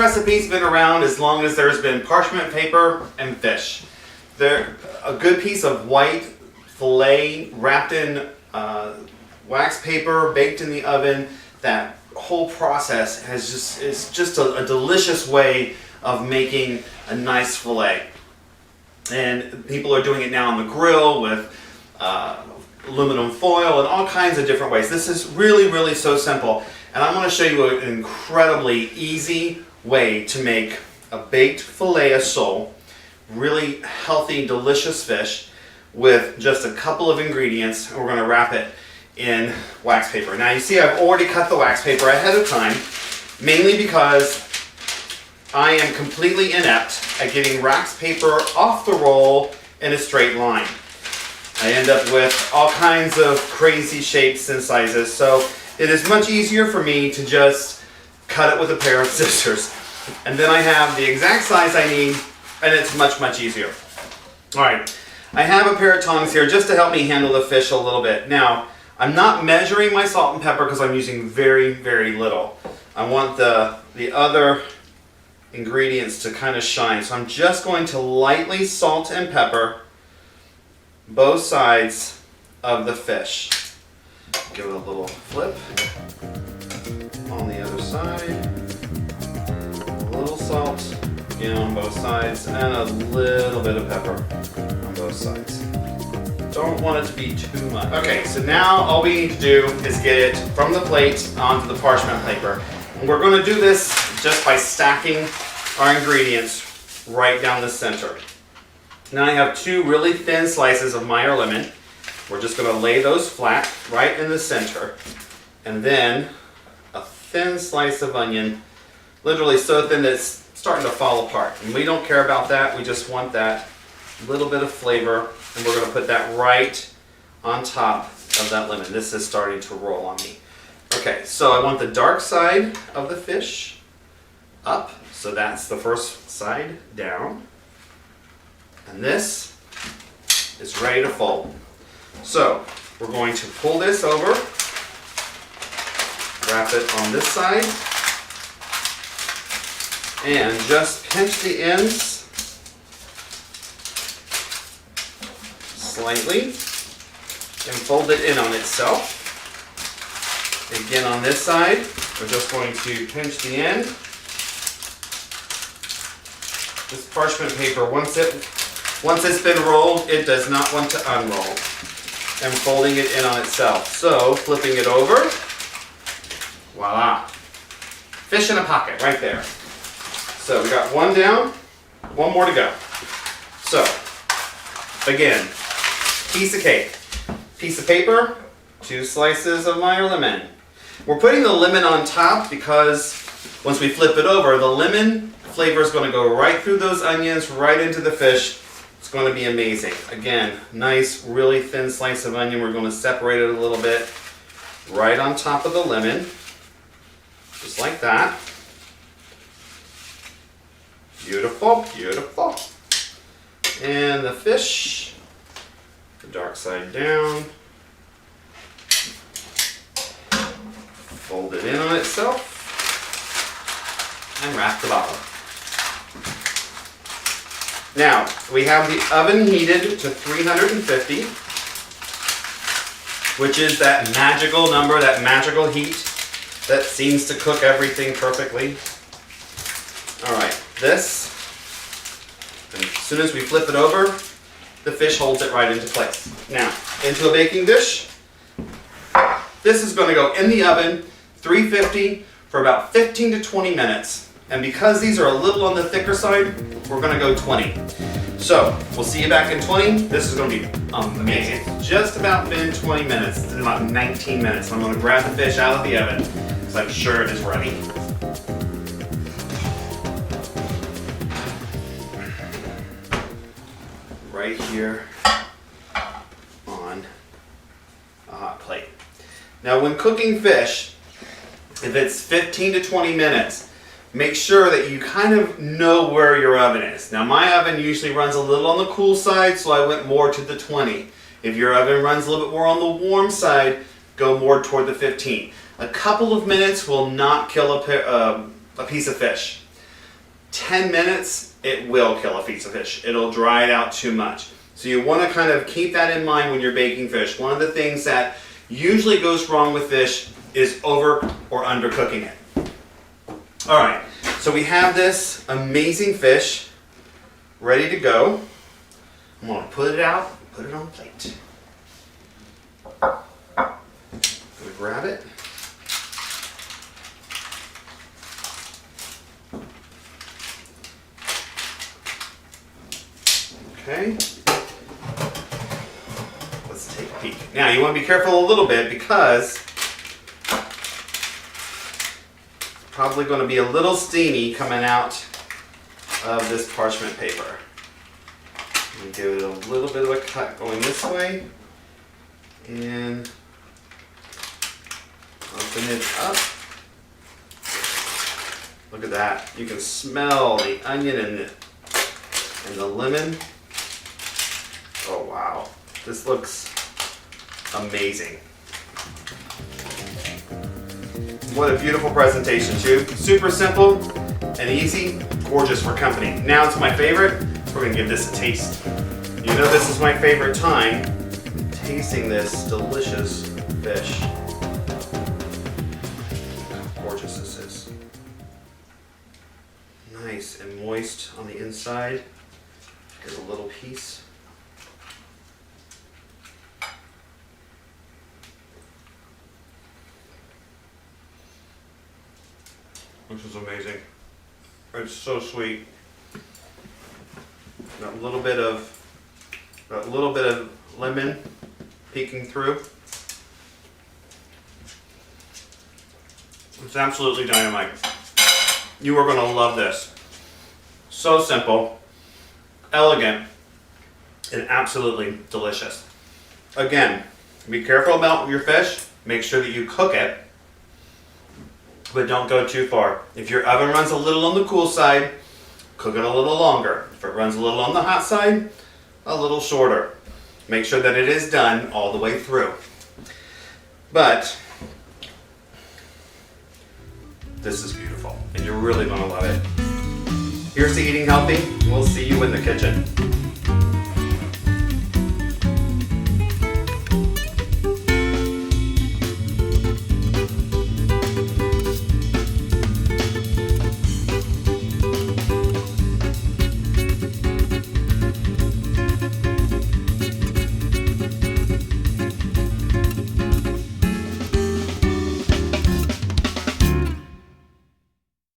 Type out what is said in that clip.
recipe's been around as long as there's been parchment paper and fish. A good piece of white filet wrapped in wax paper, baked in the oven. That whole process is just a delicious way of making a nice filet. And people are doing it now on the grill with aluminum foil and all kinds of different ways. This is really, really so simple. And I'm going to show you an incredibly easy way to make a baked filet of sole, really healthy, delicious fish with just a couple of ingredients. We're going to wrap it in wax paper. Now you see I've already cut the wax paper ahead of time, mainly because I am completely inept at getting wax paper off the roll in a straight line. I end up with all kinds of crazy shapes and sizes, so it is much easier for me to just cut it with a pair of scissors. And then I have the exact size I need, and it's much, much easier. Alright, I have a pair of tongs here just to help me handle the fish a little bit. Now, I'm not measuring my salt and pepper because I'm using very, very little. I want the other ingredients to kind of shine. So I'm just going to lightly salt and pepper both sides of the fish. Give it a little flip on the other side. A little salt again on both sides and a little bit of pepper on both sides. Don't want it to be too much. Okay, so now all we need to do is get it from the plate onto the parchment paper. And we're going to do this just by stacking our ingredients right down the center. Now I have two really thin slices of Meyer lemon. We're just going to lay those flat right in the center. And then a thin slice of onion, literally so thin that it's starting to fall apart. And we don't care about that, we just want that little bit of flavor. And we're going to put that right on top of that lemon. This is starting to roll on me. Okay, so I want the dark side of the fish up. So that's the first side down. And this is ready to fold. So we're going to pull this over, wrap it on this side, and just pinch the ends slightly and fold it in on itself. Again on this side, we're just going to pinch the end. This parchment paper, once it's been rolled, it does not want to unroll. And folding it in on itself. So, flipping it over, voila. Fish in a pocket, right there. So, we got one down, one more to go. So, again, piece of cake, piece of paper, two slices of Meyer lemon. We're putting the lemon on top because once we flip it over, the lemon flavor is going to go right through those onions, right into the fish. It's going to be amazing. Again, nice, really thin slice of onion. We're going to separate it a little bit right on top of the lemon, just like that. Beautiful, beautiful. And the fish, the dark side down. Fold it in on itself and wrap the bottom. Now, we have the oven heated to 350, which is that magical number, that magical heat that seems to cook everything perfectly. Alright, this, and as soon as we flip it over, the fish holds it right into place. Now, into a baking dish. This is going to go in the oven, 350, for about 15 to 20 minutes. And because these are a little on the thicker side, we're going to go 20. So, we'll see you back in 20. This is going to be amazing. It's just about been 20 minutes. It's about 19 minutes. I'm going to grab the fish out of the oven because I'm sure it is ready. Right here on a hot plate. Now, when cooking fish, if it's 15 to 20 minutes, make sure that you kind of know where your oven is. Now my oven usually runs a little on the cool side, so I went more to the 20. If your oven runs a little bit more on the warm side, go more toward the 15. A couple of minutes will not kill a piece of fish. 10 minutes, it will kill a piece of fish. It'll dry it out too much. So you want to kind of keep that in mind when you're baking fish. One of the things that usually goes wrong with fish is over or undercooking it. All right, so we have this amazing fish ready to go. I'm going to put it out, put it on the plate. I'm going to grab it. Okay. Let's take a peek. Now you want to be careful a little bit because it's probably going to be a little steamy coming out of this parchment paper. And give it a little bit of a cut going this way and open it up. Look at that. You can smell the onion and the lemon. Oh wow, this looks amazing. What a beautiful presentation too. Super simple and easy, gorgeous for company. Now it's my favorite. We're gonna give this a taste. You know this is my favorite time, tasting this delicious fish. How gorgeous this is. Nice and moist on the inside. Here's a little piece. This is amazing. It's so sweet. Got a little bit of lemon peeking through. It's absolutely dynamite. You are going to love this. So simple, elegant, and absolutely delicious. Again, be careful about your fish. Make sure that you cook it, but don't go too far. If your oven runs a little on the cool side, cook it a little longer. If it runs a little on the hot side, a little shorter. Make sure that it is done all the way through. But this is beautiful, and you're really going to love it. Here's to eating healthy. We'll see you in the kitchen.